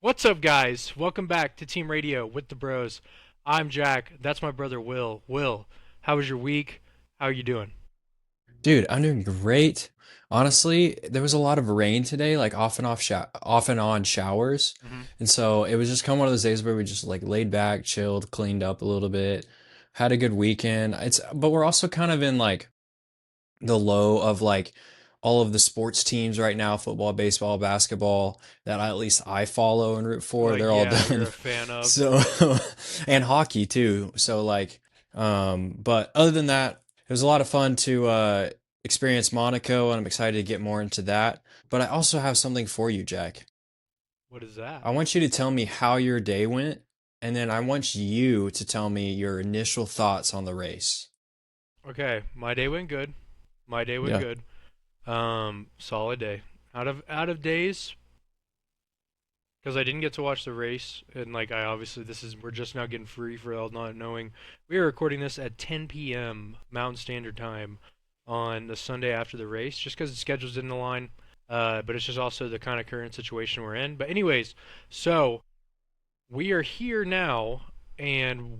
What's up, guys? Welcome back to Team Radio with the Bros. I'm Jack. That's my brother Will. Will, how was your week? How are you doing? Dude, I'm doing great. Honestly, there was a lot of rain today, like off and on showers. hmm And so it was just kind of one of those days where we just like laid back, chilled, cleaned up a little bit, had a good weekend. But we're also kind of in like the low of like all of the sports teams right now, football, baseball, basketball, that at least I follow and root for. Like, They're all yeah, you're done. a fan of. So, and hockey too. So like, but other than that, it was a lot of fun to experience Monaco, and I'm excited to get more into that. But I also have something for you, Jack. What is that? I want you to tell me how your day went, and then I want you to tell me your initial thoughts on the race. Okay, my day went good. My day went Yeah. good. Solid day. Out of days, because I didn't get to watch the race, and like I obviously we're just now getting free for all not knowing. We are recording this at 10 p.m. Mountain Standard Time on the Sunday after the race, just because the schedules didn't align. But it's just also the kind of current situation we're in. But anyways, so we are here now, and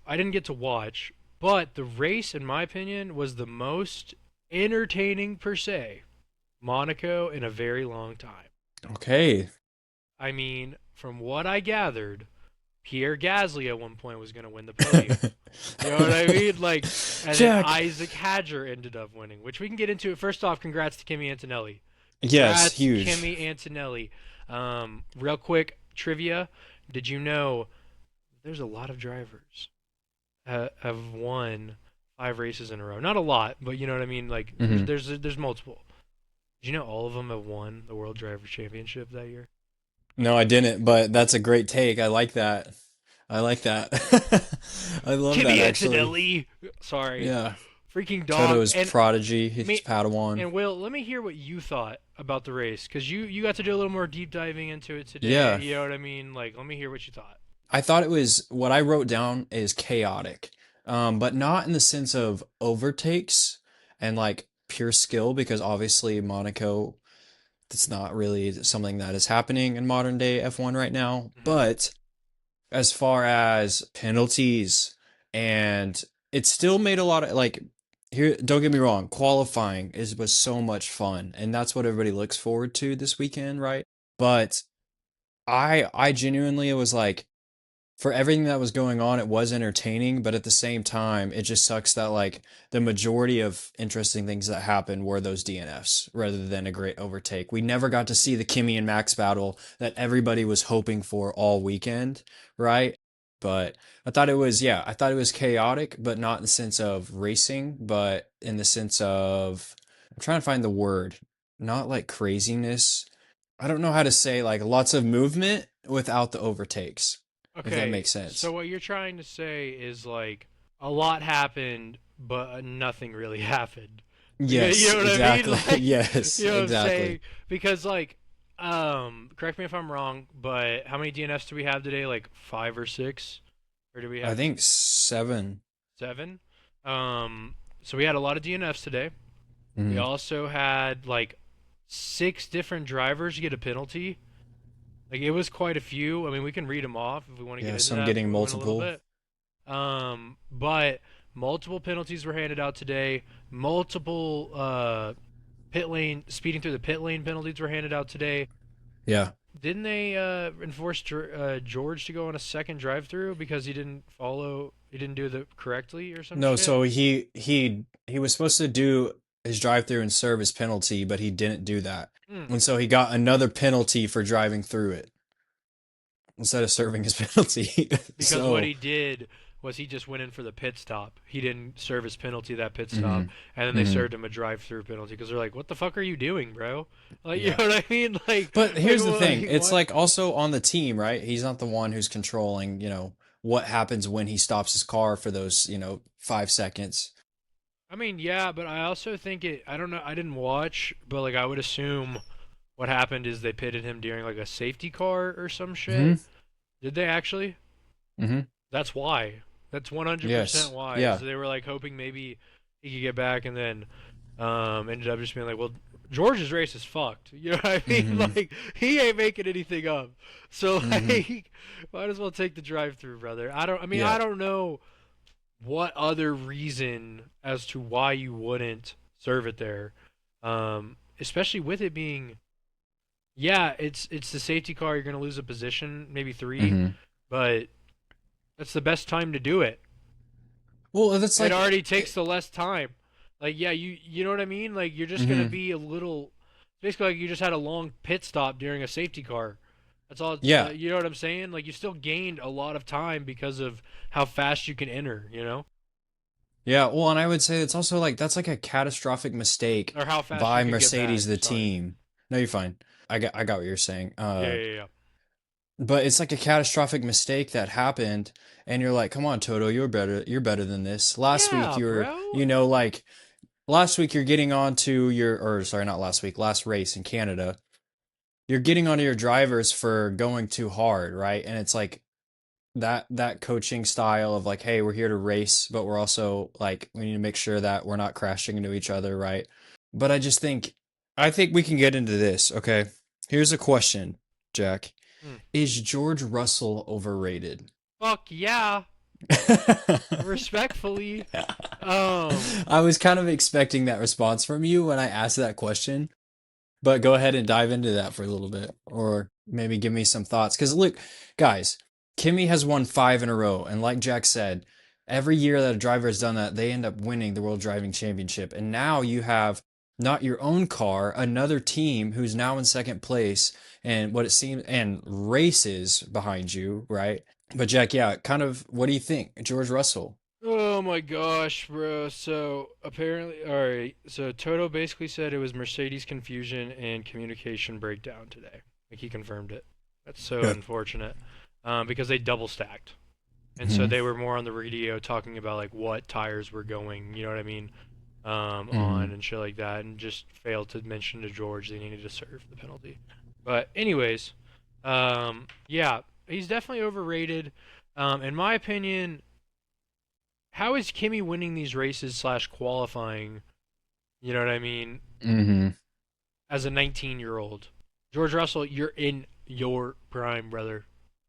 I didn't get to watch, but the race, in my opinion, was the most entertaining per se Monaco in a very long time. Okay. I mean, from what I gathered, Pierre Gasly at one point was going to win the podium. You know what I mean? Like, and then Jack. Isaac Hadger ended up winning, which we can get into. First off, congrats to Kimi Antonelli. Yes, Congrats, huge. Kimi Antonelli. Real quick trivia: did you know there's a lot of drivers have won 5 races in a row? Not a lot, but you know what I mean. Like, there's hmm there's there's multiple. Did you know all of them have won the World Driver Championship that year? No, I didn't, but that's a great take. I like that. I like that. I love that Kimi actually. Antonelli. Sorry, Yeah. freaking dog. Toto's And prodigy, his me Padawan. and Will, let me hear what you thought about the race, because you got to do a little more deep diving into it today. Yeah. You know what I mean? Like, let me hear what you thought. I thought it was what I wrote down is chaotic. But not in the sense of overtakes and like pure skill, because obviously Monaco, that's not really something that is happening in modern day F1 right now. hmm But as far as penalties, and it still made a lot of like, here, don't get me wrong, qualifying is was so much fun, and that's what everybody looks forward to this weekend, right? But I genuinely, it was like, for everything that was going on, it was entertaining, but at the same time, it just sucks that like the majority of interesting things that happened were those DNFs rather than a great overtake. We never got to see the Kimi and Max battle that everybody was hoping for all weekend, right? But I thought it was chaotic, but not in the sense of racing, but in the sense of, I'm trying to find the word, not like craziness. I don't know how to say, like lots of movement without the overtakes, if that Okay, makes sense. so what you're trying to say is like a lot happened, but nothing really happened. Because you Yes, know what I mean? exactly. Like, Yes, you know what I'm exactly. saying? Because like, correct me if I'm wrong, but how many DNFs do we have today? Like 5 or 6, or do we I have think 7. 7? So we had a lot of DNFs today. We hmm also had like 6 different drivers get a penalty. Like, it was quite a few. I mean, we can read them off if we want to get Yeah, into some that getting in a little multiple. bit. But multiple penalties were handed out today. Multiple pit lane speeding through the pit lane penalties were handed out today. Yeah. Didn't they enforce George to go on a second drive-through because he didn't do the correctly or some No, shit? so he was supposed to do his drive-through and serve his penalty, but he didn't do that. Hmm. And so he got another penalty for driving through it instead of serving his penalty. Because what So, he did was he just went in for the pit stop. He didn't serve his penalty that pit stop, hmm and then they hmm served him a drive-through penalty because they're like, "What the fuck are you doing, bro?" Like, you Yeah. know what I mean? But Like, here's the thing. It's what? like also on the team, right? He's not the one who's controlling, what happens when he stops his car for those, 5 seconds. I mean, yeah, but I also think it. I don't know. I didn't watch, but like, I would assume what happened is they pitted him during like a safety car or some shit. hmm Did they actually? hmm That's why. That's 100% Yes. why. Yeah. So they were like hoping maybe he could get back, and then ended up just being like, well, George's race is fucked. You know what I mean? Mm-hmm. Like he ain't making anything up. So Mm-hmm. like, might as well take the drive-through, brother. I don't. I mean, I Yeah. don't know what other reason as to why you wouldn't serve it there. Especially with it being, yeah, it's the safety car. You're gonna lose a position, maybe three, Mm-hmm. but that's the best time to do it. Well, that's It like already takes the less time. Like, yeah, you know what I mean? Like, you're just gonna mm-hmm. be a little. Basically, like you just had a long pit stop during a safety car. That's all. Yeah. You know what I'm saying? Like, you still gained a lot of time because of how fast you can enter. You know, Yeah, well, and I would say it's also like that's like a catastrophic mistake or how fast you by could get Mercedes back. the Sorry. team. No, you're fine. I got what you're saying. Yeah, yeah, yeah. But it's like a catastrophic mistake that happened, and you're like, come on, Toto, you're better than this. Last week Yeah, you were, bro. you know, like last week you're getting onto your, or sorry, not last week, last race in Canada. You're getting onto your drivers for going too hard, right? And it's like that coaching style of like, hey, we're here to race, but we're also like we need to make sure that we're not crashing into each other, right? But I think we can get into this, okay? Here's a question, Jack. Hmm. Is George Russell overrated? Fuck yeah. Respectfully. Um. I was kind of expecting that response from you when I asked that question, but go ahead and dive into that for a little bit, or maybe give me some thoughts. Because look, guys, Kimi has won 5 in a row, and like Jack said, every year that a driver has done that, they end up winning the World Driving Championship. And now you have not your own car, another team who's now in second place, and what it seems, and races behind you, right? But Jack, yeah, kind of, what do you think, George Russell? Oh my gosh, bro. So apparently, all right. So Toto basically said it was Mercedes confusion and communication breakdown today. Like he confirmed it. That's so Good. unfortunate. Because they double stacked, and so Hmm. they were more on the radio talking about like what tires were going. You know what I mean? On Hmm. and shit like that, and just failed to mention to George they needed to serve the penalty. But anyways, yeah, he's definitely overrated. In my opinion, how is Kimmy winning these races slash qualifying? You know what I mean? Hmm. As a 19-year-old, George Russell, you're in your prime, brother.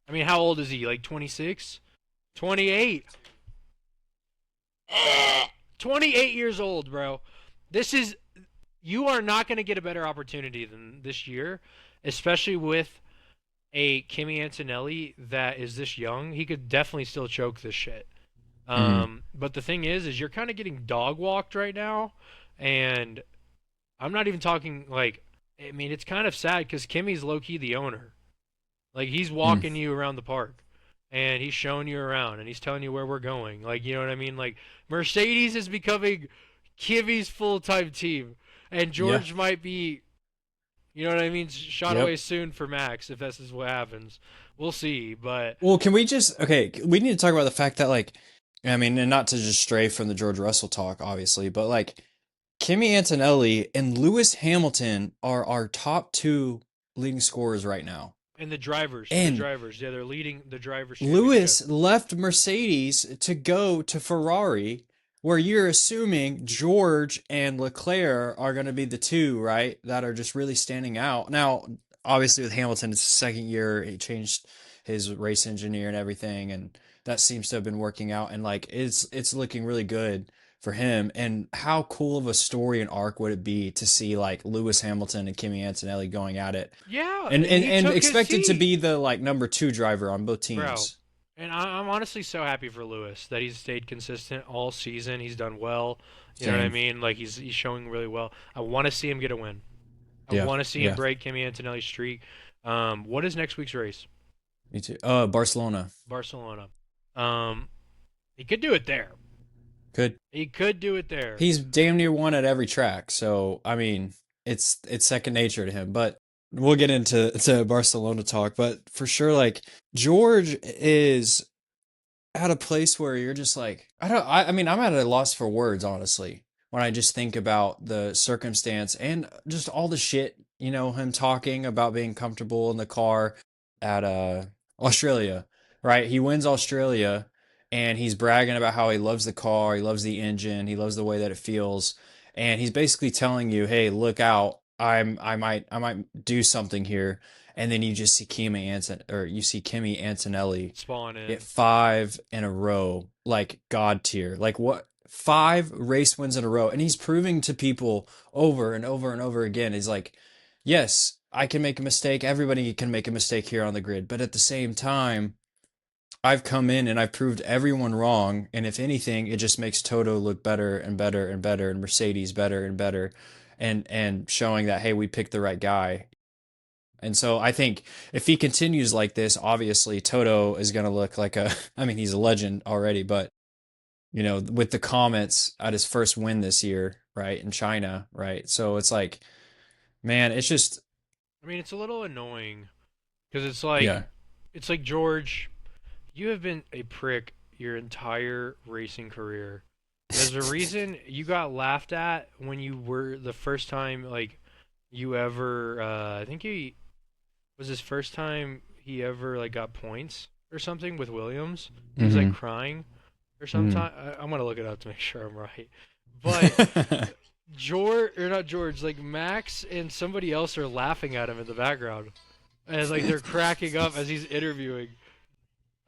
I mean, how old is he? Like 26, 28, 28 years old, bro. This is you are not going to get a better opportunity than this year, especially with a Kimi Antonelli that is this young. He could definitely still choke this shit. Hmm. But the thing is you're kind of getting dog walked right now, and I'm not even talking like. I mean, it's kind of sad because Kimmy's low key the owner. Like he's Hmm. walking you around the park, and he's showing you around, and he's telling you where we're going. Like you know what I mean? Like Mercedes is becoming Kimmy's full time team, and Yeah. George might be. You know what I mean? Shot away Yep. soon for Max if this is what happens. We'll see, but Well, can we just okay, we need to talk about the fact that like I mean, and not to just stray from the George Russell talk, obviously, but like Kimi Antonelli and Lewis Hamilton are our top two leading scorers right now. and the And drivers, yeah, they're leading the drivers' championship. Lewis left Mercedes to go to Ferrari, where you're assuming George and Leclerc are going to be the two, right? That are just really standing out. Now, obviously, with Hamilton, it's the second year. He changed his race engineer and everything, and that seems to have been working out. And like, it's looking really good for him. And how cool of a story and arc would it be to see like Lewis Hamilton and Kimi Antonelli going at it Yeah, and, and and he and took his expected to seat, be the like number two driver on both bro. teams. And I'm honestly so happy for Lewis that he's stayed consistent all season. He's done well. You know what I Same. mean? Like he's showing really well. I want to see him get a win. I Yeah. want to see him Yeah. break Kimi Antonelli's streak. What is next week's race? Me too. Barcelona. Barcelona. Um, he could do it there. Good. He could do it there. He's damn near won at every track. So I mean, it's second nature to him. But we'll get into Barcelona talk. But for sure, like George is at a place where you're just like, I mean, I'm at a loss for words, honestly, when I just think about the circumstance and just all the shit, him talking about being comfortable in the car at Australia, right? He wins Australia and he's bragging about how he loves the car, he loves the engine, he loves the way that it feels. And he's basically telling you, hey, look out. I might do something here, and then you just see Kimi Antonelli Spawn get in. 5 in a row, like God tier. Like what 5 race wins in a row, and he's proving to people over and over and over again. He's like, yes, I can make a mistake. Everybody can make a mistake here on the grid, but at the same time, I've come in and I've proved everyone wrong. And if anything, it just makes Toto look better and better and better, and Mercedes better and better, and showing that hey, we picked the right guy. And so I think if he continues like this, obviously Toto is going to look like a, I mean, he's a legend already, but with the comments at his first win this year, right, in China, right? So it's like, man, it's just, I mean, it's a little annoying because yeah. it's like George, you have been a prick your entire racing career. There's a reason you got laughed at when you were the first time like you ever. I think he was his first time he ever like got points or something with Williams. He was like Mm-hmm. crying or Mm-hmm. sometime. I'm gonna look it up to make sure I'm right. But George or not George, like Max and somebody else are laughing at him in the background as like they're cracking up as he's interviewing.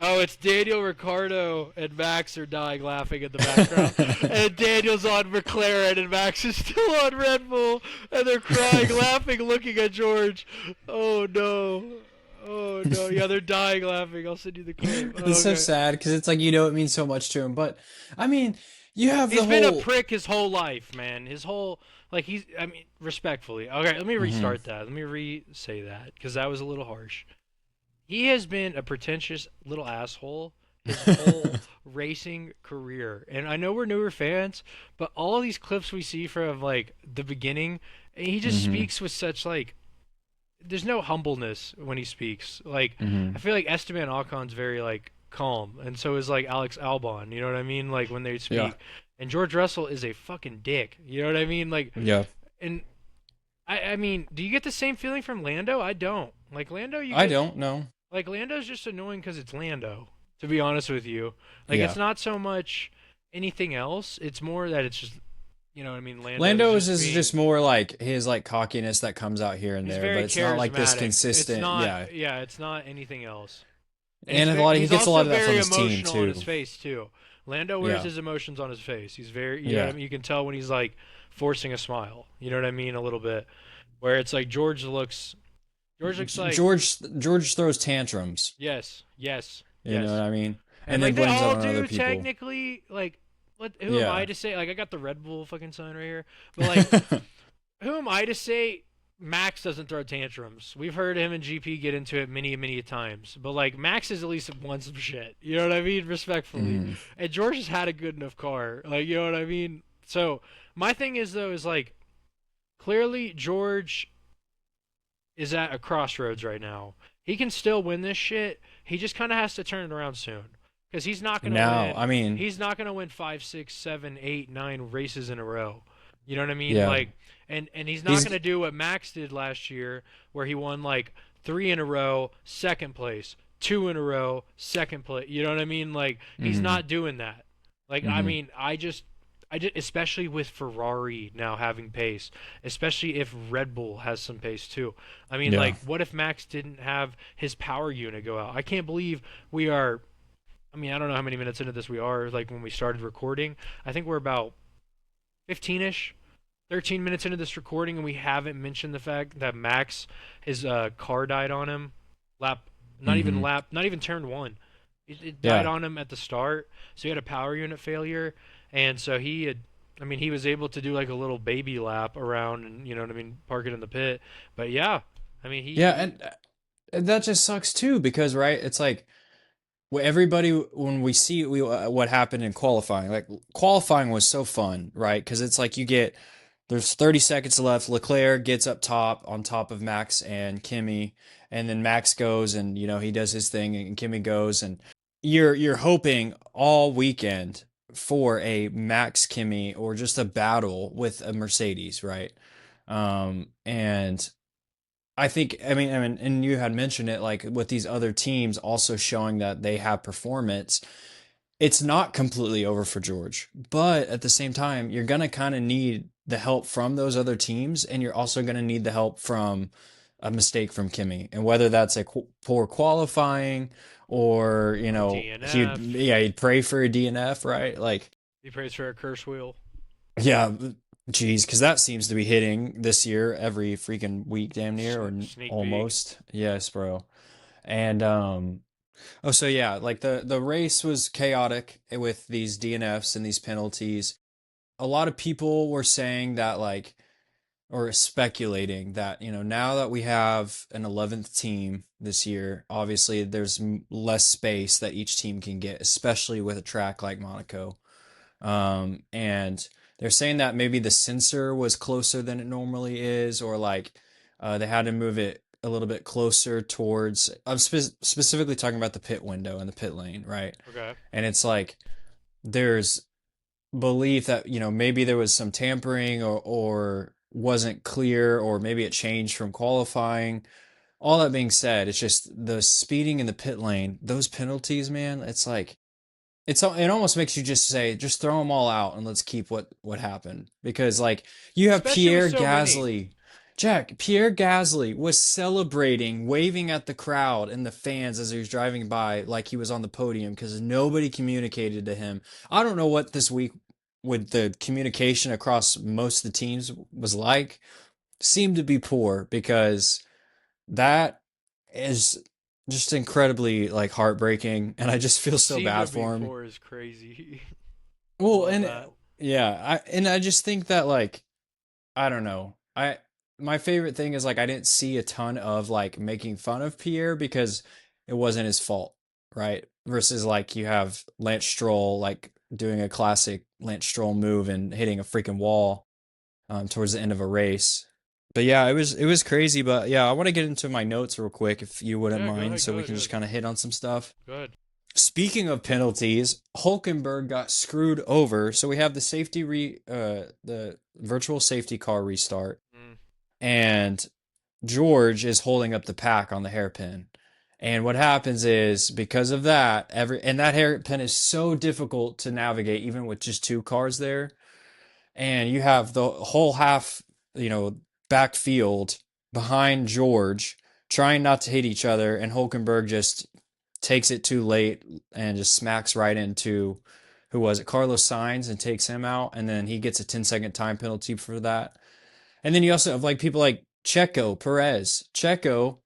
Oh, it's Daniel Ricciardo and Max are dying laughing in the background. And Daniel's on McLaren and Max is still on Red Bull. And they're crying, laughing, looking at George. Oh no. Oh no. Yeah, they're dying laughing. I'll send you the clip. Oh, It's so okay. sad because it's like it means so much to him. But I mean, you have the He's been a whole. prick his whole life, man. His whole. Like, I mean, respectfully. Okay, let me Hmm. restart that. Let me re say that because that was a little harsh. He has been a pretentious little asshole his whole racing career. And I know we're newer fans, but all these clips we see from like the beginning, he just Hmm. speaks with such like there's no humbleness when he speaks. Like I Hmm. feel like Esteban Ocon's very like calm, and so is like Alex Albon. You know what I mean? Like when they Yeah. speak, and George Russell is a fucking dick. You know what I mean? Like, Yeah. and I mean, do you get the same feeling from Lando? I don't. Like Lando, you I get don't know. like Lando's just annoying because it's Lando. To be honest with you, like it's Yeah. not so much anything else. It's more that it's just you know what I mean. Lando's Lando's just is being just more like his like cockiness that comes out here and he's there, but very it's not like this charismatic. It's consistent. not Yeah. yeah. It's not anything else. And And a lot of, he he's gets a lot also of that from very his team emotional on his too. face too. Lando wears Yeah. his emotions on his face. He's very you know what I Yeah. mean. You can tell when he's like forcing a smile. You know what I mean a little bit. Where it's like George looks like George throws tantrums. yes yes You know what yes. I mean? And And then like they blames it all on other do people. technically. Like, what? Who am I Yeah. to say? Like, I got the Red Bull fucking sign right here. But like, who am I to say Max doesn't throw tantrums? We've heard him and GP get into it many times. But like, Max has at least won some shit. You know what I mean? Respectfully. Mhm. And George has had a good enough car. Like, you know what I mean? So my thing is though is like clearly George is at a crossroads right now. He can still win this shit. He just kind of has to turn it around soon because he's not gonna Now, win. I mean, He's not gonna win 5, 6, 7, 8, 9 races in a row. You know what I mean? yeah. Like, and he's not He's gonna do what Max did last year, where he won like 3 in a row, second place, 2 in a row, second place. You know what I mean? Like, he's mhm. not doing that. Like, I Mhm. mean, I just, especially with Ferrari now having pace, especially if Red Bull has some pace too. I mean, Yeah. like, what if Max didn't have his power unit go out? I can't believe we are. I mean, I don't know how many minutes into this we are. Like when we started recording, I think we're about 15ish, 13 minutes into this recording, and we haven't mentioned the fact that Max, his car died on him, Mhm. not even turn one. It died Yeah. on him at the start, so he had a power unit failure, and so he had. I mean, he was able to do like a little baby lap around, and you know what I mean, park it in the pit. But yeah, I mean, Yeah, he and that just sucks too because right, it's like everybody when we see what happened in qualifying, like qualifying was so fun, right? Because it's like there's 30 seconds left. Leclerc gets up top on top of Max and Kimi, and then Max goes and he does his thing, and Kimi goes, and you're hoping all weekend for a Max Kimi or just a battle with a Mercedes, right? And I mean, and you had mentioned it, like with these other teams also showing that they have performance. It's not completely over for George, but at the same time, you're gonna kind of need the help from those other teams, and you're also going to need the help from a mistake from Kimi. And whether that's a poor qualifying or, Or a DNF. he'd pray for a DNF, right? Like, He prays for a curse wheel. yeah, geez, because that seems to be hitting this year every freaking week, damn near, or Sneak peek. almost. Yes, bro. And oh, so yeah, like the race was chaotic with these DNFs and these penalties. A lot of people were saying that like or speculating that, now that we have an 11th team this year, obviously there's less space that each team can get, especially with a track like Monaco. And they're saying that maybe the sensor was closer than it normally is, or like they had to move it a little bit closer towards. I'm specifically talking about the pit window and the pit lane, right? Okay. And it's like there's belief that maybe there was some tampering or wasn't clear, or maybe it changed from qualifying. All that being said, it's just the speeding in the pit lane, those penalties, man. It's like it almost makes you just say, just throw them all out and let's keep what happened. Because like you have Especially with Pierre so many. Gasly. Jack, Pierre Gasly was celebrating, waving at the crowd and the fans as he was driving by like he was on the podium because nobody communicated to him. I don't know what this week with the communication across most of the teams was like. Seemed to be poor because that is just incredibly like heartbreaking, and I just feel so Seem to bad be for him. poor is crazy. Well, Love and that. yeah, I just think that like I don't know. My favorite thing is like I didn't see a ton of like making fun of Pierre because it wasn't his fault, right? Versus like you have Lance Stroll like doing a classic Lance Stroll move and hitting a freaking wall towards the end of a race. But yeah, it was crazy. But yeah, I want to get into my notes real quick if you wouldn't Yeah, go mind, ahead, so go we ahead, can go just ahead. kind of hit on some stuff. Go ahead. Speaking of penalties, Hulkenberg got screwed over. So we have the virtual safety car restart, Mm. and George is holding up the pack on the hairpin. And what happens is because of that, and that hairpin is so difficult to navigate even with just two cars there, and you have the whole half, you know, backfield behind George trying not to hit each other, and Hulkenberg just takes it too late and just smacks right into who was it, Carlos Sainz, and takes him out, and then he gets a 10-second time penalty for that. And then you also have like people like Checo Perez. Checo,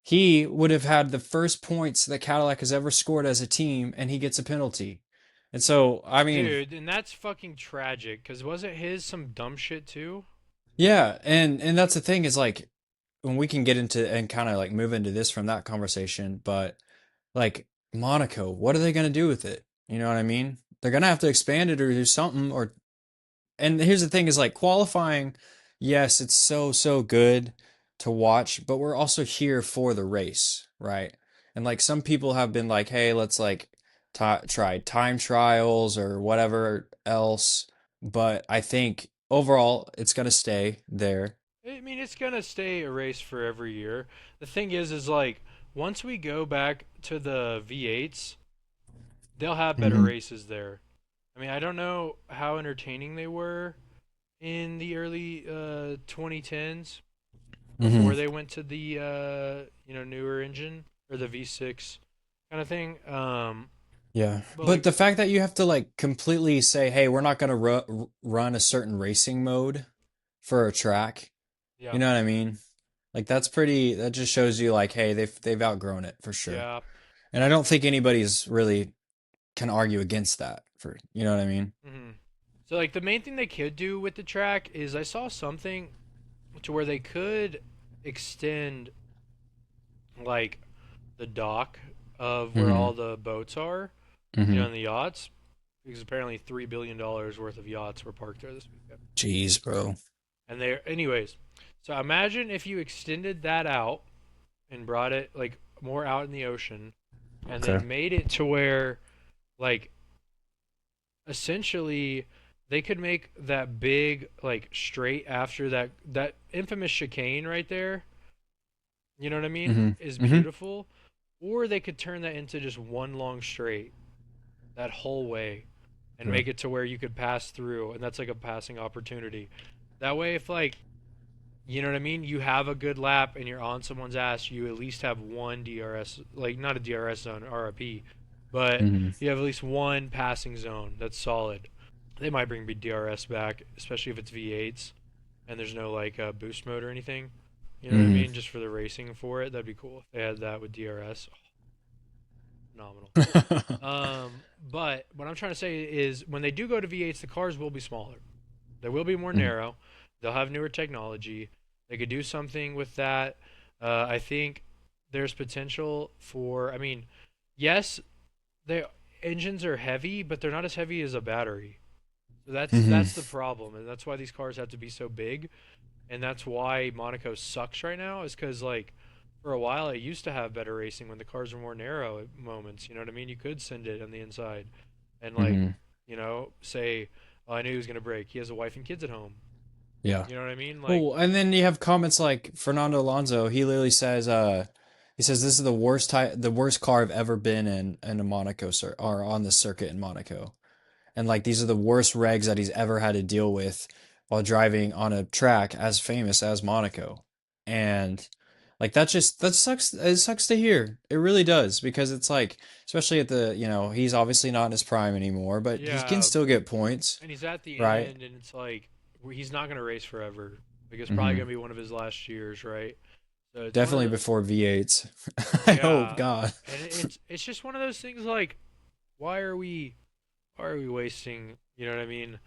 he would have had the first points that Cadillac has ever scored as a team, and he gets a penalty. And so, I mean, Dude, and that's fucking tragic, because wasn't his some dumb shit too? yeah, and that's the thing is like when we can get into and kind of like move into this from that conversation, but like Monaco, what are they going to do with it? You know what I mean? They're going to have to expand it or do something. Or and here's the thing is like qualifying, yes, it's so good to watch, but we're also here for the race, right? And like some people have been like, hey, let's like try time trials or whatever else, but I think overall it's going to stay there. I mean, it's gonna stay a race for every year. The thing is like, once we go back to the V8s, they'll have better Hmm. races there. I mean, I don't know how entertaining they were in the early 2010s Hmm. before they went to the newer engine or the V6 kind of thing. Yeah. But But like, the fact that you have to like completely say, hey, we're not going to run a certain racing mode for a track. yeah, You know what I mean? Like that just shows you like, hey, they've outgrown it for sure. yeah. And I don't think anybody's really can argue against that you know what I mean? hmm So like the main thing they could do with the track is I saw something to where they could extend like the dock of where Hmm. all the boats are, Hmm. and the yachts, because apparently $3 billion worth of yachts were parked there this weekend. Jeez, bro. And anyways. So imagine if you extended that out and brought it like more out in the ocean, and Okay. then made it to where like essentially they could make that big like straight after that infamous chicane right there. You know what I mean? Hmm. Is Hmm. beautiful, or they could turn that into just one long straight that whole way and Yeah. make it to where you could pass through, and that's like a passing opportunity. That way, if like you know what I mean, you have a good lap and you're on someone's ass, you at least have one DRS, like not a DRS zone, RIP, but Hmm. you have at least one passing zone that's solid. They might bring DRS back, especially if it's V8s and there's no like boost mode or anything. You know what I Hmm. mean? Just for the racing for it, that'd be cool if they had that with DRS. Oh, phenomenal. But what I'm trying to say is when they do go to V8s, the cars will be smaller. They will be more Hmm. narrow. They'll have newer technology. They could do something with that. I think there's potential for. I mean, yes, the engines are heavy, but they're not as heavy as a battery. So Hmm. that's the problem, and that's why these cars have to be so big, and that's why Monaco sucks right now. Is because like for a while it used to have better racing when the cars were more narrow at moments. You know what I mean? You could send it on the inside, and like Hmm. say, oh, I knew he was gonna break. He has a wife and kids at home. Yeah. You know what I mean? Like, Well, and then you have comments like Fernando Alonso. He literally says, he says this is the worst car I've ever been in a Monaco or on the circuit in Monaco, and like these are the worst regs that he's ever had to deal with while driving on a track as famous as Monaco, and like that sucks. It sucks to hear. It really does because it's like, especially at the he's obviously not in his prime anymore, but he can yeah, still get points, and he's at the right? end, and it's like he's not gonna race forever. Like, it's probably Hmm. gonna be one of his last years, right? So it's one of Definitely the before V8s. I hope, yeah, God. and it's just one of those things. Like, why are we wasting? You know what I mean?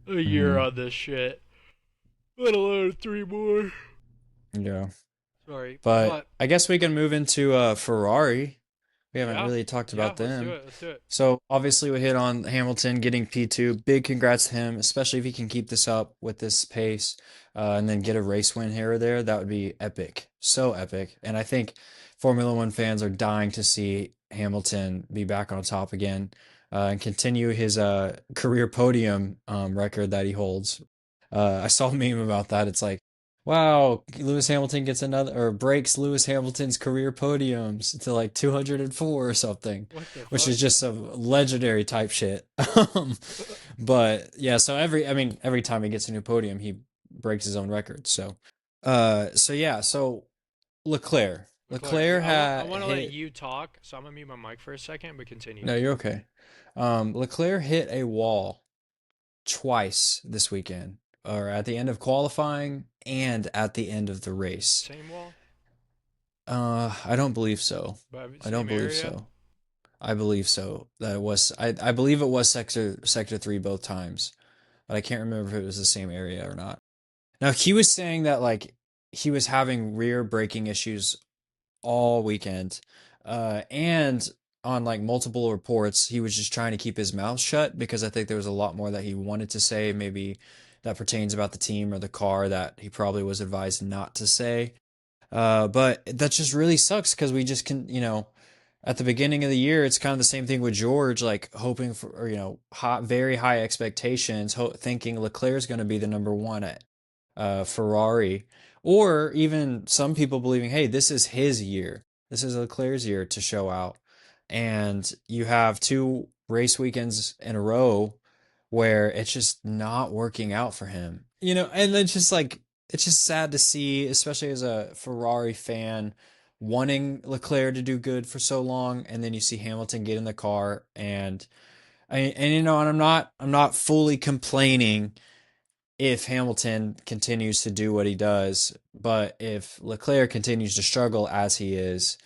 A year Hmm. on this shit, let alone three more. Yeah. Sorry, But but I guess we can move into Ferrari. We haven't yeah, really talked yeah, about let's do them. it. Let's do it. So obviously we hit on Hamilton getting P2. Big congrats to him, especially if he can keep this up with this pace, and then get a race win here or there. That would be epic. So epic. And I think Formula One fans are dying to see Hamilton be back on top again, and continue his career podium record that he holds. I saw a meme about that. It's like, wow, Lewis Hamilton gets another or breaks Lewis Hamilton's career podiums to like 204 or something, What the which fuck? is just some legendary type shit. Um, but yeah, so I mean, every time he gets a new podium, he breaks his own record. So yeah, so Leclerc, Leclerc, Leclerc I had want to let hit. you talk, so I'm gonna mute my mic for a second, but continue. No, you're okay. Leclerc hit a wall twice this weekend, or at the end of qualifying and at the end of the race. Same wall, I don't believe so. but I don't same believe area. so. I believe so. That it was. I believe it was sector three both times, but I can't remember if it was the same area or not. Now he was saying that like he was having rear braking issues all weekend, and on like multiple reports, he was just trying to keep his mouth shut because I think there was a lot more that he wanted to say, maybe that pertains about the team or the car that he probably was advised not to say. But that just really sucks because we just can, at the beginning of the year, it's kind of the same thing with George, like hoping for, or, very high expectations, thinking Leclerc is going to be the number one at Ferrari, or even some people believing, hey, this is his year. This is Leclerc's year to show out. And you have two race weekends in a row where it's just not working out for him. And then just like it's just sad to see, especially as a Ferrari fan, wanting Leclerc to do good for so long, and then you see Hamilton get in the car, and I'm not fully complaining if Hamilton continues to do what he does, but if Leclerc continues to struggle as he is,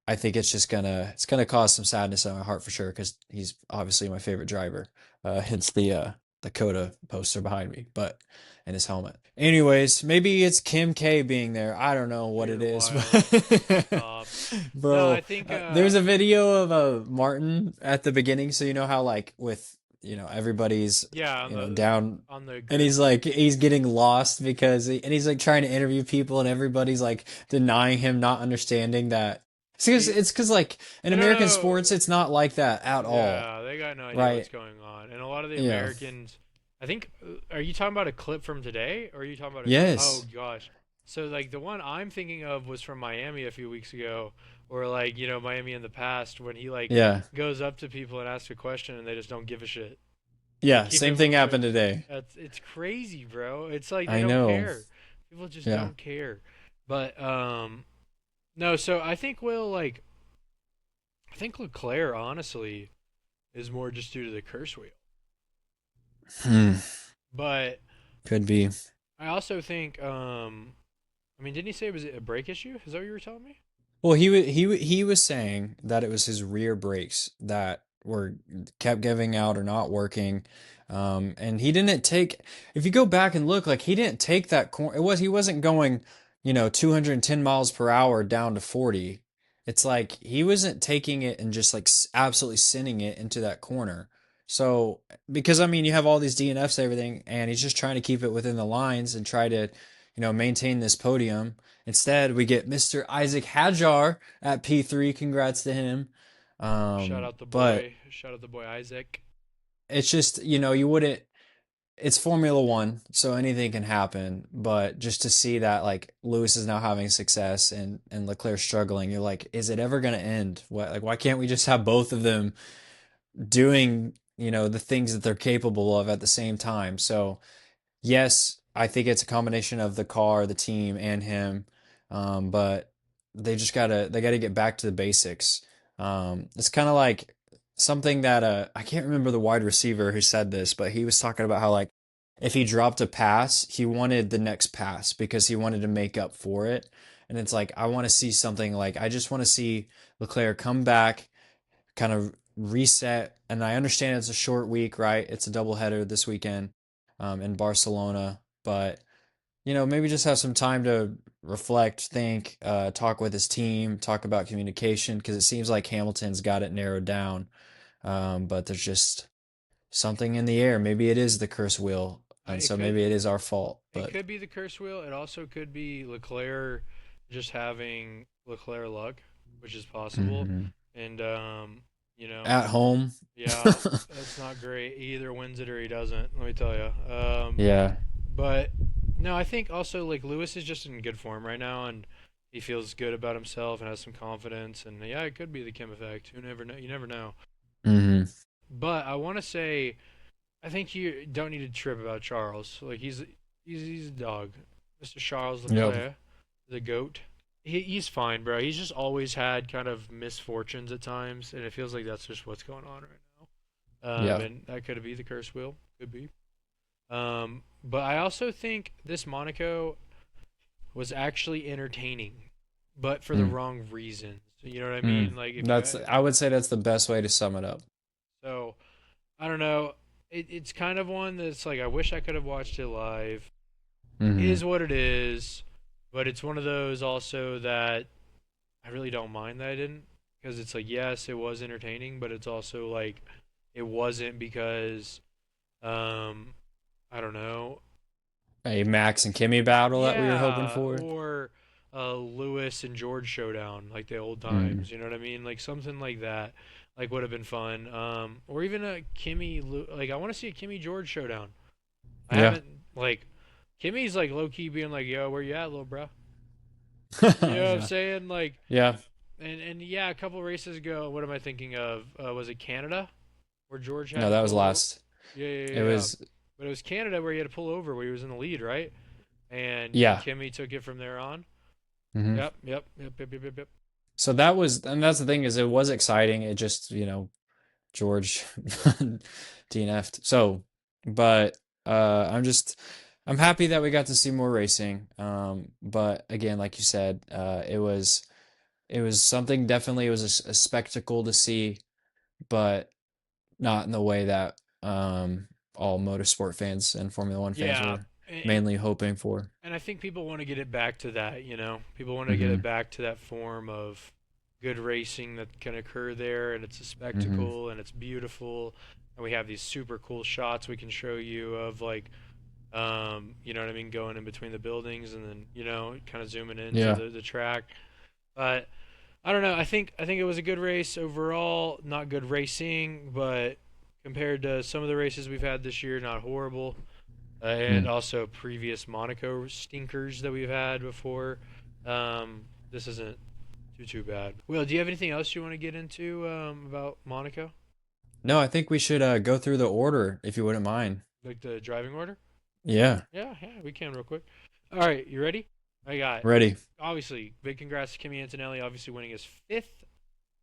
I think it's gonna cause some sadness in my heart for sure because he's obviously my favorite driver. Hence the Coda poster behind me, but and his helmet. Anyways, maybe it's Kim K being there. I don't know what it You're is, wild. but Stop. No, I bro, think there's a video of Martin at the beginning, so you know how like with everybody's yeah, down, on the and grid. he's getting lost and he's like trying to interview people, and everybody's like denying him, not understanding that. He, It's because like in no, no, American no. sports, it's not like that at all, Yeah, they got no idea what's right? going on, and a lot of the Yeah. Americans. I think. Are you talking about a clip from today, or are you talking about a? Oh Yes. gosh. So like the one I'm thinking of was from Miami a few weeks ago, or like Miami in the past when he like Yeah. goes up to people and asks a question and they just don't give a shit. to Yeah, keep same it thing moving. happened today. It's crazy, bro. It's like they I don't know. care. People just Yeah. don't care. But no, so I think I think Leclerc honestly is more just due to the curse wheel. Hmm. But Could be. I also think I mean, didn't he say it was a brake issue? Is that what you were telling me? Well, he was saying that it was his rear brakes that were kept giving out or not working, and he didn't take. If you go back and look, like he didn't take that corner. He wasn't going, 210 miles per hour down to 40. It's like he wasn't taking it and just like absolutely sending it into that corner. So because I mean you have all these DNFs and everything, and he's just trying to keep it within the lines and try to, maintain this podium. Instead, we get Mr. Isaac Hadjar at P3. Congrats to him. Shout out the But boy. Shout out the boy Isaac. it's just, you wouldn't, it's Formula One, so anything can happen. But just to see that, like, Lewis is now having success and Leclerc struggling, you're like, is it ever going to end? Why can't we just have both of them doing, the things that they're capable of at the same time? So, yes, I think it's a combination of the car, the team, and him. But they gotta get back to the basics. It's kind of like something that I can't remember the wide receiver who said this, but he was talking about how like if he dropped a pass, he wanted the next pass because he wanted to make up for it. And it's like I want to see something like I just want to see Leclerc come back, kind of reset. And I understand it's a short week, right? It's a doubleheader this weekend in Barcelona, but maybe just have some time to reflect, think, talk with his team, talk about communication, because it seems like Hamilton's got it narrowed down. But there's just something in the air. Maybe it is the curse wheel, and It so could maybe it is our fault. it But could be the curse wheel. It also could be Leclerc just having Leclerc luck, which is possible. mhm. And you know, At home, yeah, that's not great. He either wins it or he doesn't. Let me tell you. yeah. But no, I think also like Lewis is just in good form right now, and he feels good about himself and has some confidence. And yeah, it could be the Kim effect. Who never know? You never know. Hmm. But I want to say, I think you don't need to trip about Charles. Like he's a dog, Mr. Charles Yep. Leclerc, the goat. He's fine, bro. He's just always had kind of misfortunes at times, and it feels like that's just what's going on right now. Yeah. And that could be the curse wheel. Could be. But I also think this Monaco was actually entertaining, but for the Mm. wrong reasons. You know what I Mm. mean? Like if you, I would say that's the best way to sum it up. so I don't know. It's kind of one that's like I wish I could have watched it live. It Hmm. is what it is, but it's one of those also that I really don't mind that I didn't, because it's like yes, it was entertaining, but it's also like it wasn't because um I don't know. A Max and Kimmy battle that we were hoping Yeah, for. or Lewis and George showdown, like the old Mm. times. You know what I mean? Like something like that, like would have been fun. Or even a like I want to see a Kimmy George showdown. I Yeah. haven't like Kimmy's like low key being like, "Yo, where you at, little bro?" You know what I'm Yeah. saying? Like, Yeah. and yeah, a couple races ago, what am I thinking of? Was it Canada where George had No, to that was pull? last. Yeah, yeah, It yeah, yeah. was, But it was Canada where he had to pull over where he was in the lead, right? And yeah. Kimmy took it from there on. Hmm. Yep. So that was, and that's the thing is it was exciting. It just, George DNF'd. So, but I'm happy that we got to see more racing. But again, like you said, it was something definitely, it was a spectacle to see, but not in the way that all motorsport fans and Formula One fans Yeah, were and mainly hoping for. and I think people want to get it back to that. You know, people want to get it Hmm. back to that form of good racing that can occur there, and it's a Hmm. spectacle and it's beautiful, and we have these super cool shots we can show you of like, you know what I mean, going in between the buildings and then kind of zooming into Yeah. the track. But I don't know. I think it was a good race overall. Not good racing, but compared to some of the races we've had this year, not horrible. And Mm. also previous Monaco stinkers that we've had before. This isn't too bad. Will, do you have anything else you want to get into about Monaco? No, I think we should go through the order if you wouldn't mind. Like the driving order? Yeah, Yeah, yeah, we can real quick. All right, you ready? I got ready. obviously big congrats to Kimi Antonelli, obviously winning his fifth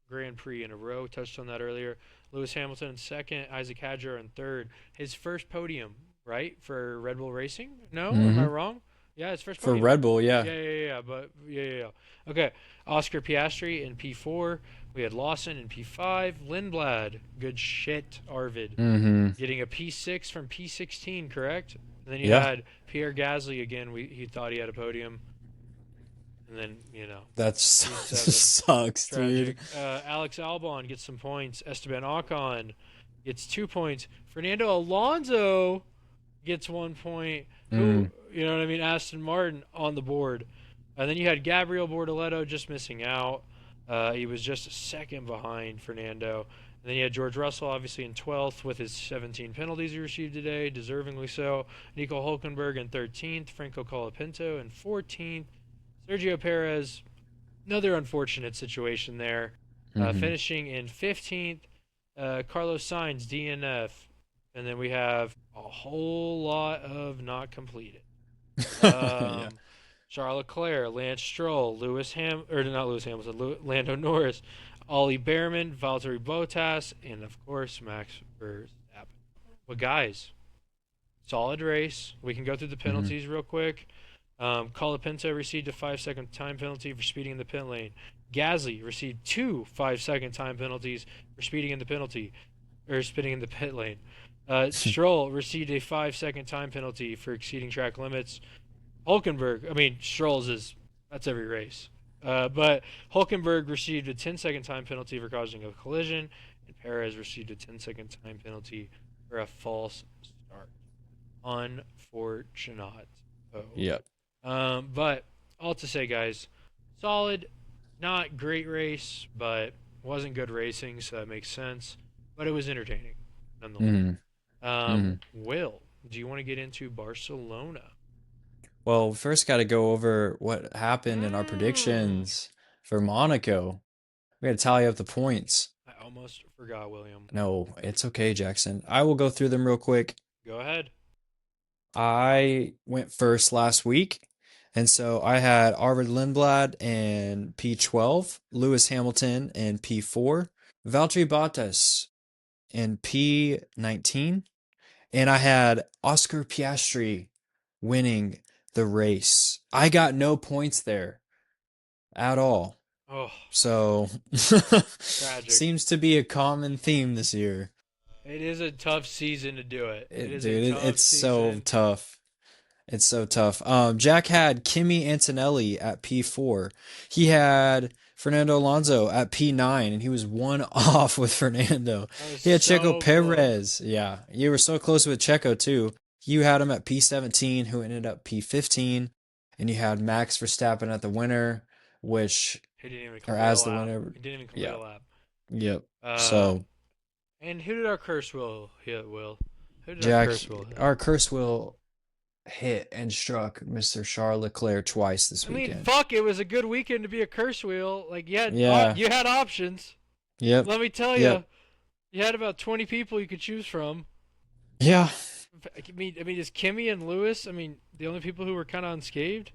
Grand Prix in a row. Touched on that earlier. Lewis Hamilton in second, Isaac Hadjar in third. His first podium, right, for Red Bull Racing? No, or am I Mm-hmm. wrong? Yeah, his first For podium. Red Bull, yeah. Yeah. But yeah. Okay, Oscar Piastri in P4. We had Lawson in P5. Lindblad, good shit. Arvid Mm-hmm. getting a P6 from P16, correct? And then you Yeah, had Pierre Gasly again. He thought he had a podium, and then that's P7. sucks, dude. Tragic. Alex Albon gets some points. Esteban Ocon gets 2 points. Fernando Alonso gets 1 point. Who, Mm. you know what I mean? Aston Martin on the board. And then you had Gabriel Bortoleto just missing out. He was just a second behind Fernando. And then you had George Russell, obviously, in 12th with his 17 penalties he received today, deservingly so. Nico Hulkenberg in 13th. Franco Colapinto in 14th. Sergio Perez, another unfortunate situation there. Mm-hmm. Finishing in 15th, Carlos Sainz, DNF. And then we have a whole lot of not completed. Yeah. Um, Charles Leclerc, Lance Stroll, not Lewis Hamilton, Lando Norris, Ollie Behrman, Valtteri Bottas, and of course Max Verstappen. But guys, solid race. We can go through the Mm-hmm. penalties real quick. Colapinto received a 5-second time penalty for speeding in the pit lane. Gasly received two 5-second time penalties for speeding in the spitting in the pit lane. Stroll received a 5-second time penalty for exceeding track limits. Stroll's that's every race. But Hulkenberg received a 10-second time penalty for causing a collision, and Perez received a 10-second time penalty for a false start. Unfortunate. Yep. But all to say, guys, solid, not great race, but wasn't good racing, so that makes sense. But it was entertaining, nonetheless. Mm-hmm. Mm-hmm. Will, do you want to get into Barcelona? Well, first got to go over what happened in our Mm, predictions for Monaco. We got to tally up the points. I almost forgot, William. No, it's okay, Jackson. I will go through them real quick. Go ahead. I went first last week, and so I had Arvid Lindblad in P12, Lewis Hamilton in P4, Valtteri Bottas in P19, and I had Oscar Piastri winning the race. I got no points there at all. Oh, So tragic. seems to be a common theme this year. It is a tough season to do it. It is a Dude, tough it's so season. tough. It's so tough. Jack had Kimi Antonelli at P4. He had Fernando Alonso at P9, and he was one off with Fernando. That was He had Checo so close. Perez. Yeah, you were so close with Checo too. You had him at P17, who ended up P15, and you had Max Verstappen at the winner, which, He didn't even or complete a as the lap. winner. He didn't even complete Yeah. a lap. Yep. Uh, So, and who did our curse will hit, Will? Who did our Jack, curse will hit? our curse will hit and struck Mr. Charles Leclerc twice this I mean, weekend. fuck, it was a good weekend to be a curse wheel. Like, Yeah. you had options. Yep. Let me tell Yep. you, you had about 20 people you could choose from. Yeah. I mean, is Kimmy and Lewis? I mean, the only people who were kind of unscathed.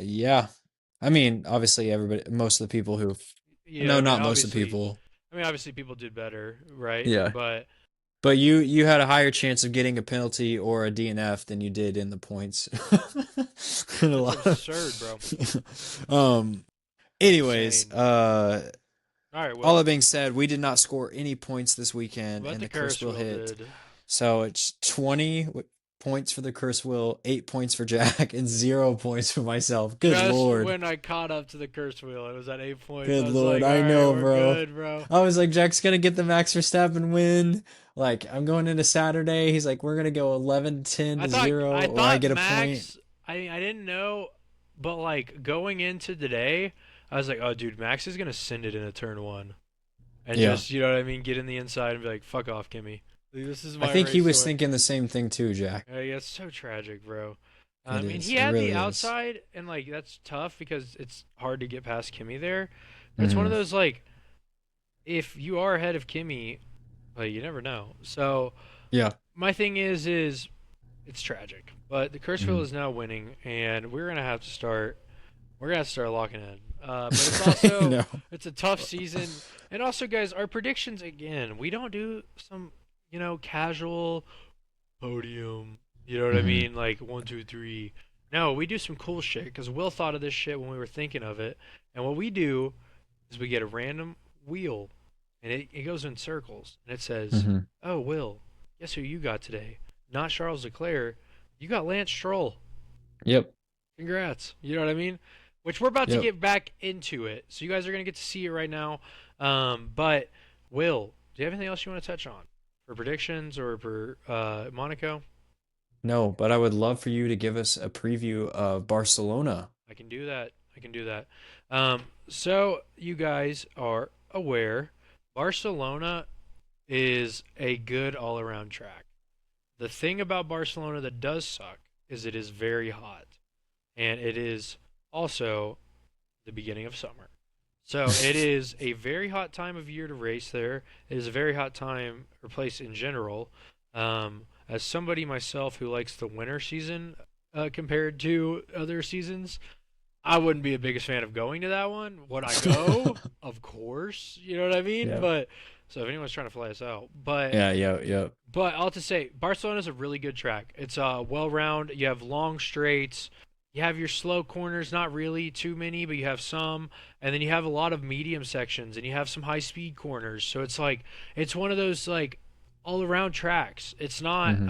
Yeah. I mean, obviously everybody, most of the people who, Yeah, no, not most of the people. obviously people did better, right? Yeah. But But you had a higher chance of getting a penalty or a DNF than you did in the points. In a that's lot absurd, bro. of, anyways, Insane. All right, all Will. that being said, we did not score any points this weekend But and the the curse curse wheel wheel hit. did. So it's 20 points for the curse wheel, 8 points for Jack, and 0 points for myself. Good Just Lord. when I caught up to the curse wheel, it was at 8 points. I Good was Lord. like, all I right, know, we're bro. good, bro. I was like, Jack's gonna get the Max Verstappen win. Like, I'm going into Saturday. He's like, we're gonna go 11, 10 I to thought 0, I or I thought get a point. Max. I didn't know, but like going into today, I was like, oh, dude, Max is gonna send it in a turn one, and Yeah. just you know what I mean, get in the inside and be like, fuck off, Kimmy. Like, this is I my think he race to was win. thinking the same thing too, Jack. Yeah, it's so tragic, bro. I It mean, is. he It had the really is. outside, and like that's tough because it's hard to get past Kimmy there. But it's one of Hmm. those like if you are ahead of Kimi, but you never know. So Yeah. my thing is it's tragic, but the Kurzweil Mhm. is now winning, and we're gonna have to start. We're gonna have to start locking in. But it's also No. it's a tough season, and also, guys, our predictions again. We don't do some casual podium. You know what I Hmm. mean? Like one, two, three. No, we do some cool shit because Will thought of this shit when we were thinking of it. And what we do is we get a random wheel, and it goes in circles, and it says, Hmm. "Oh, Will, guess who you got today? Not Charles Leclerc. You got Lance Stroll. Yep. Congrats." You know what I mean? Which we're about to Yep. get back into it, so you guys are gonna get to see it right now. But Will, do you have anything else you want to touch on for predictions or for Monaco? No, but I would love for you to give us a preview of Barcelona. I can do that. I can do that. So you guys are aware, Barcelona is a good all-around track. The thing about Barcelona that does suck is it is very hot, and it is also the beginning of summer. So it is a very hot time of year to race there. It is a very hot time or place in general. As somebody myself who likes the winter season compared to other seasons, I wouldn't be the biggest fan of going to that one. Would I go? Of course. You know what I mean? Yeah. But so if anyone's trying to fly us out, but Yeah, yeah, yeah. I'll have to say Barcelona's a really good track. It's well round. You have long straights. You have your slow corners, not really too many, but you have some, and then you have a lot of medium sections, and you have some high speed corners. So it's like it's one of those like all around tracks. It's not Hmm.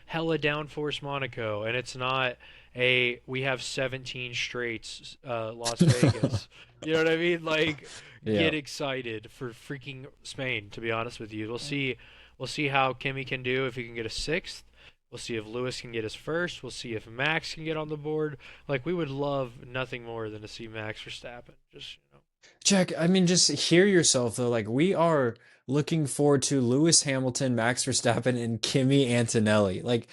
hella downforce Monaco, and it's not a we have 17 straights Las Vegas. You know what I mean? Like Yeah. get excited for freaking Spain. To be honest with you, we'll see. We'll see how Kimi can do if he can get a sixth. We'll see if Lewis can get his first. We'll see if Max can get on the board. Like we would love nothing more than to see Max Verstappen. Just Jack, I mean, just hear yourself though. Like we are looking forward to Lewis Hamilton, Max Verstappen, and Kimi Antonelli. Like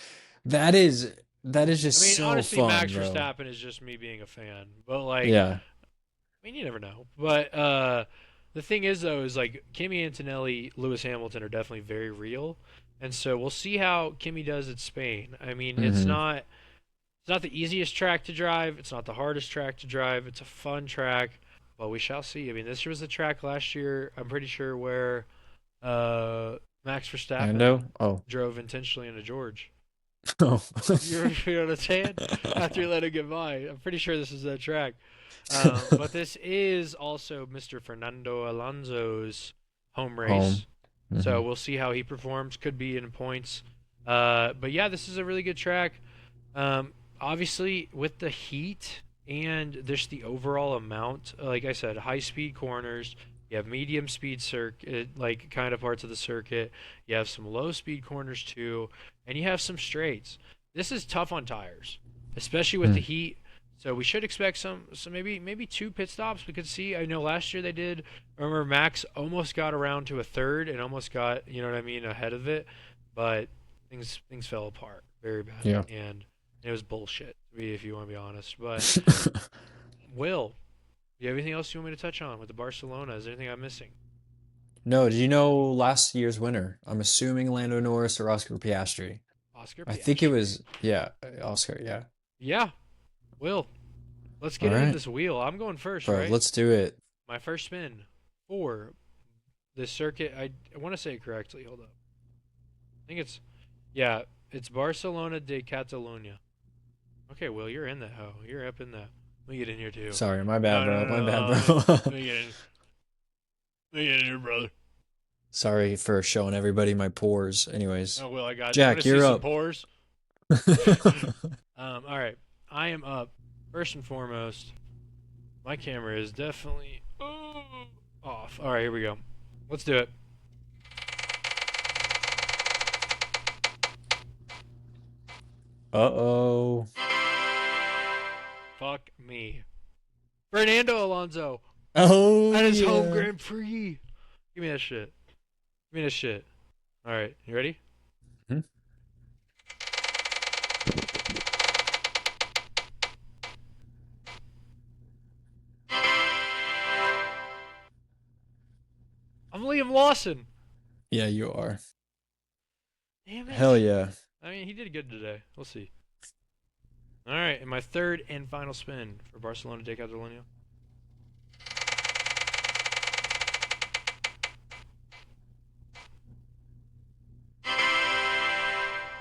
that is that is I just mean, so honestly, fun, Max bro. Verstappen is just me being a fan. But like, Yeah. I mean, you never know. But the thing is, though, is like Kimi Antonelli, Lewis Hamilton are definitely very real, and so we'll see how Kimi does at Spain. I mean, Hmm. it's not the easiest track to drive. It's not the hardest track to drive. It's a fun track, but we shall see. I mean, this was the track last year. I'm pretty sure where uh, Max Verstappen Ando? Oh. drove intentionally into George. Oh. You know what I'm saying? After he let him get by, I'm pretty sure this is that track. But this is also Mr. Fernando Alonso's home Home. race, Hmm. so we'll see how he performs. Could be in points. But yeah, this is a really good track. Obviously, with the heat and just the overall amount, like I said, high speed corners. You have medium speed circuit, like kind of parts of the circuit. You have some low speed corners too, and you have some straights. This is tough on tires, especially with the heat. So we should expect some maybe two pit stops. We could see. I know last year they did. Remember Max almost got around to a third and almost got what I mean ahead of it, but things fell apart very Yeah. badly, and it was bullshit, if you want to be honest. But Will, do you have anything else you want me to touch on with the Barcelona? Is there anything I'm missing? No, did you know last year's winner? I'm assuming Lando Norris or Oscar Piastri. Oscar I think it Piastri. was, yeah, Oscar, yeah. Yeah, Will. Let's All get into right, this wheel. I'm going first, bro, right? let's do it. My first spin for this circuit. I want to say it correctly. Hold up. I think yeah, it's Barcelona de Catalunya. Okay, Will, you're in that hoe. You're up in that. Let me get in here too. Sorry, my bad, No, bro. no, My no, bad, no. bro. Let me get in. Let me get in here, brother. Sorry for showing everybody my pores. Anyways, Oh, Will, I got you. Want to Jack, see you're some up. pores? All right. I am up. First and foremost, my camera is definitely off. All right, here we go. Let's do it. Uh-oh. Fuck me. Fernando Alonso Oh at his home yeah. Grand Prix. Give me that shit. Give me that shit. All right, you ready? Hmm? Liam Lawson. Yeah, you are. Damn Hell it. yeah. I mean, he did good today. We'll see. All right, and my third and final spin for Barcelona de Catalunya.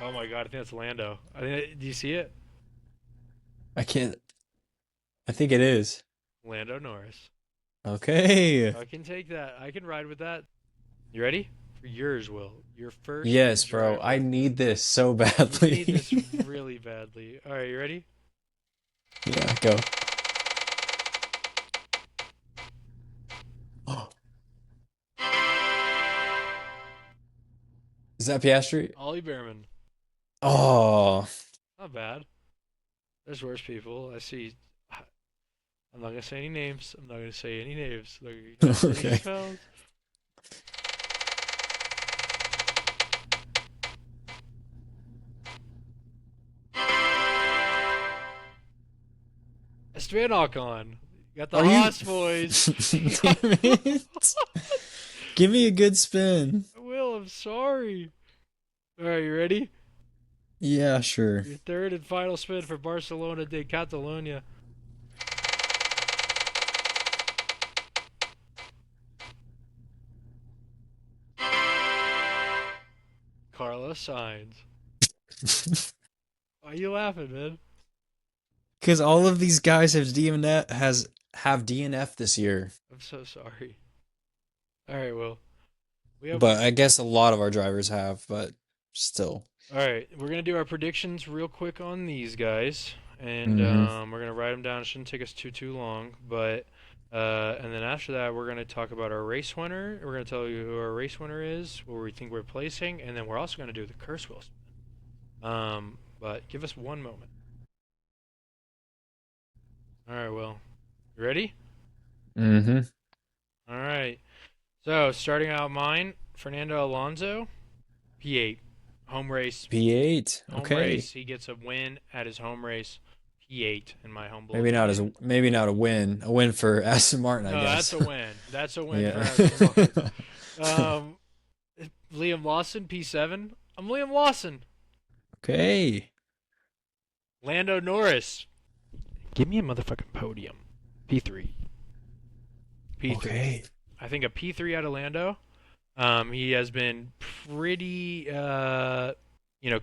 Oh my god, I think that's Lando. Do you see it? I can't. I think it is. Lando Norris. Okay. I can take that. I can ride with that. You ready? For yours, Will. Your first Yes, bro. I driver. need this so You need badly. this really badly. All right, you ready? Yeah, go. Is that Piastri? Ollie Behrman. Oh, Not bad. There's worse people. I see. I'm not gonna say any names. I'm not gonna say any names. Like, you know how it okay. spells. Esteban Ocon. You got the Are you? Haas boys. You got Damn the it. Give me a good spin. Will, I'm sorry. All right, you ready? Yeah, sure. Your third and final spin for Barcelona de Catalunya. Carlos Sainz. Why are you laughing, man? Because all of these guys have DNF this year. I'm so sorry. All right, Will. We have. But I guess a lot of our drivers have, but still. All right, we're gonna do our predictions real quick on these guys, and Hmm. we're gonna write them down. It shouldn't take us too long, but and then after that, we're gonna talk about our race winner. We're gonna tell you who our race winner is, where we think we're placing, and then we're also gonna do the curse wheel spin. But give us one moment. All right, Will. You ready? Hmm. All right. So starting out mine, Fernando Alonso, P8, home race. P8. Home Okay. race. He gets a win at his home race. P8, in my humble Maybe opinion. not a win. A win for Aston Martin, I No, that's guess. a win. That's a win for Yeah. Aston Martin. Um, Liam Lawson, P7. I'm Liam Lawson. Okay. Lando Norris. Give me a motherfucking podium. P3. P3. Okay. I think a P3 out of Lando. He has been pretty,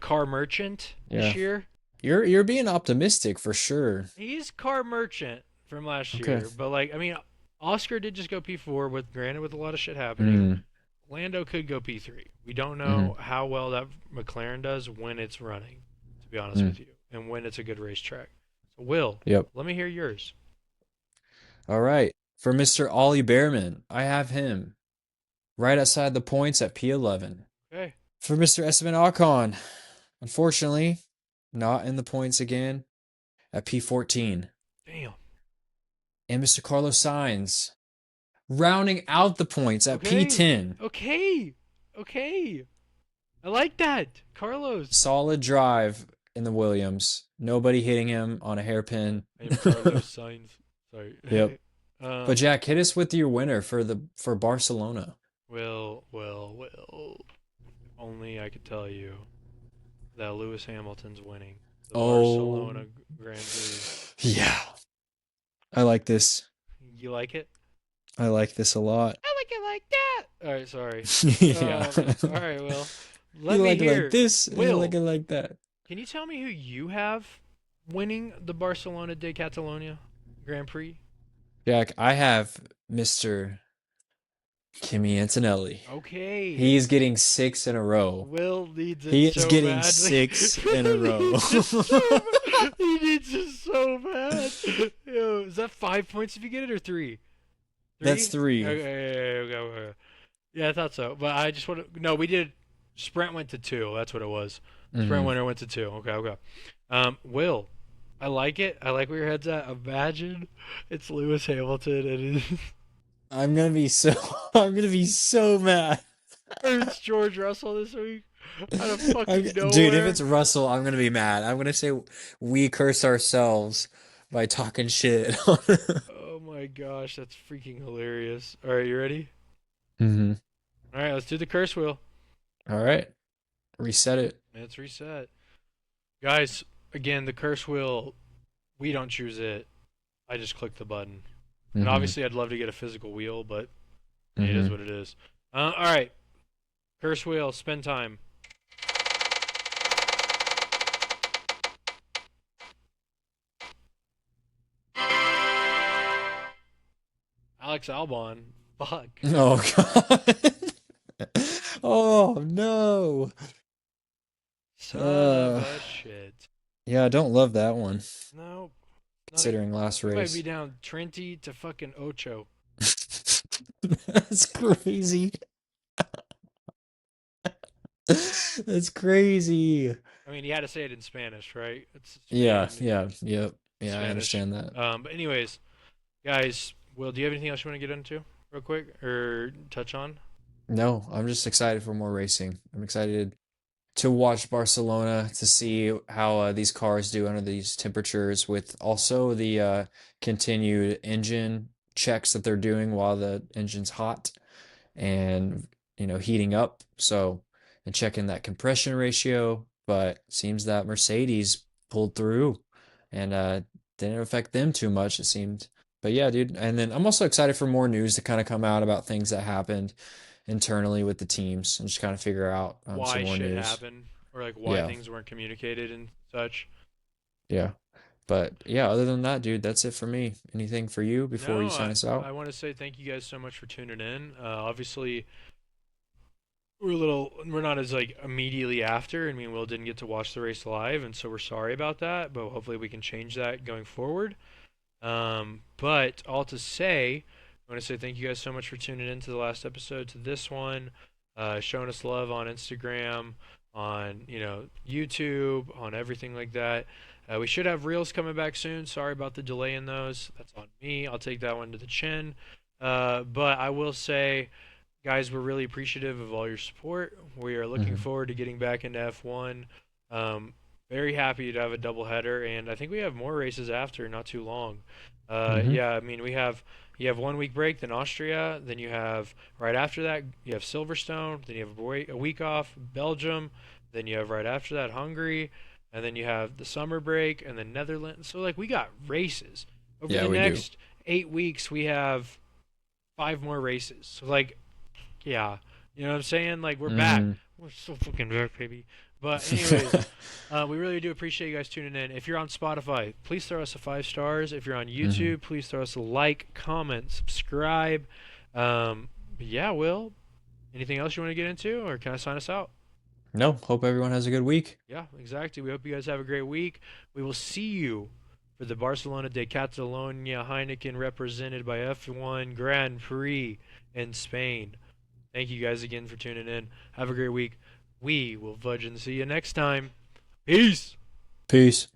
car merchant this Yeah. year. You're being optimistic for sure. He's car merchant from last Okay. year, but like, I mean, Oscar did just go P4 with, granted, with a lot of shit happening. Mm. Lando could go P3. We don't Mm. know how well that McLaren does when it's running, to be honest Mm. with you, and when it's a good racetrack. So, Will, Yep. let me hear yours. All right. For Mr. Ollie Behrman, I have him right outside the points at P11. Okay. For Mr. Esteban Ocon, unfortunately, not in the points again at P14. Damn. And Mr. Carlos Sainz, rounding out the points at Okay. P10. Okay. Okay. I like that. Carlos. Solid drive in the Williams. Nobody hitting him on a hairpin. I am Carlos Sainz. Sorry. Yep. But um, Jack, hit us with your winner for Barcelona. Will. Only I could tell you that Lewis Hamilton's winning the Oh, Barcelona Grand Prix. yeah. I like this. You like it? I like this a lot. I like it like that. All right, sorry. Yeah. All right, Will. Let You me like it like hear. this, and you like Will, it like that. can you tell me who you have winning the Barcelona de Catalunya Grand Prix? Jack, I have Mr. Kimi Antonelli. Okay. He's getting six in a row. Will needs it He is so getting badly. six in a He row. needs it so bad. He needs it so bad. Yo, is that 5 points if you get it or three? That's Three? three. Okay. Yeah, I thought so. But I just want to. No, we did. Sprint went to two. That's what it was. Sprint Hmm. winner went to two. Okay. Will, I like it. I like where your head's at. Imagine it's Lewis Hamilton and it's, I'm gonna be so I'm gonna be so mad. or it's George Russell this week out of fucking Dude, if nowhere. it's Russell, I'm gonna be mad. I'm gonna say we curse ourselves by talking shit. Oh my gosh, that's freaking hilarious. All right, you ready? Hmm. All right, let's do the curse wheel. All right, reset it. Let's reset. Guys, again, the curse wheel, we don't choose it. I just click the button. And Mm-hmm. obviously, I'd love to get a physical wheel, but it is Mm-hmm. what it is. All right, curse wheel, spin time. Alex Albon. Fuck. Oh God. Oh no. Son of Uh, a shit. yeah, I don't love that one. No, not a. Considering last We might be race. down 20 to fucking Ocho. That's crazy. That's crazy. I mean, he had to say it in Spanish, right? It's Yeah, Spain, yeah, yep. Yeah, I Spanish. understand that. But anyways, guys, Will, do you have anything else you want to get into real quick or touch on? No, I'm just excited for more racing. I'm excited to watch Barcelona to see how these cars do under these temperatures, with also the continued engine checks that they're doing while the engine's hot and heating up. So, and checking that compression ratio. But seems that Mercedes pulled through and didn't affect them too much, it seemed. But yeah, dude. And then I'm also excited for more news to kind of come out about things that happened internally with the teams and just kind of figure out some Why more shit news. happened or like why Yeah, things weren't communicated and such. yeah. But yeah, other than that, dude, that's it for me. Anything for you before you No, sign us out? I want to say thank you guys so much for tuning in. Obviously, we're not as like immediately after. I mean, Will didn't get to watch the race live, and so we're sorry about that. But hopefully, we can change that going forward. But all to say, I want to say thank you guys so much for tuning in to the last episode, to this one, showing us love on Instagram, on YouTube, on everything like that. We should have reels coming back soon. Sorry about the delay in those. That's on me. I'll take that one to the chin. But I will say, guys, we're really appreciative of all your support. We are looking Hmm. forward to getting back into F1. Um, Very happy to have a doubleheader, and I think we have more races after, not too long. Hmm. Yeah, I mean we have you have 1 week break, then Austria, then you have right after that you have Silverstone, then you have a week off, Belgium, then you have right after that Hungary, and then you have the summer break, and then Netherlands. So like we got races over Yeah, the we do. next 8 weeks. We have 5 more races. So like yeah, you know what I'm saying? Like we're back. Hmm. We're so fucking back, baby. But anyways, we really do appreciate you guys tuning in. If you're on Spotify, please throw us a 5 stars. If you're on Hmm. YouTube, please throw us a like, comment, subscribe. But yeah, Will, anything else you want to get into, or can I sign us out? No, hope everyone has a good week. Yeah, exactly. We hope you guys have a great week. We will see you for the Barcelona de Catalunya Heineken represented by F1 Grand Prix in Spain. Thank you guys again for tuning in. Have a great week. We will fudge and see you next time. Peace. Peace.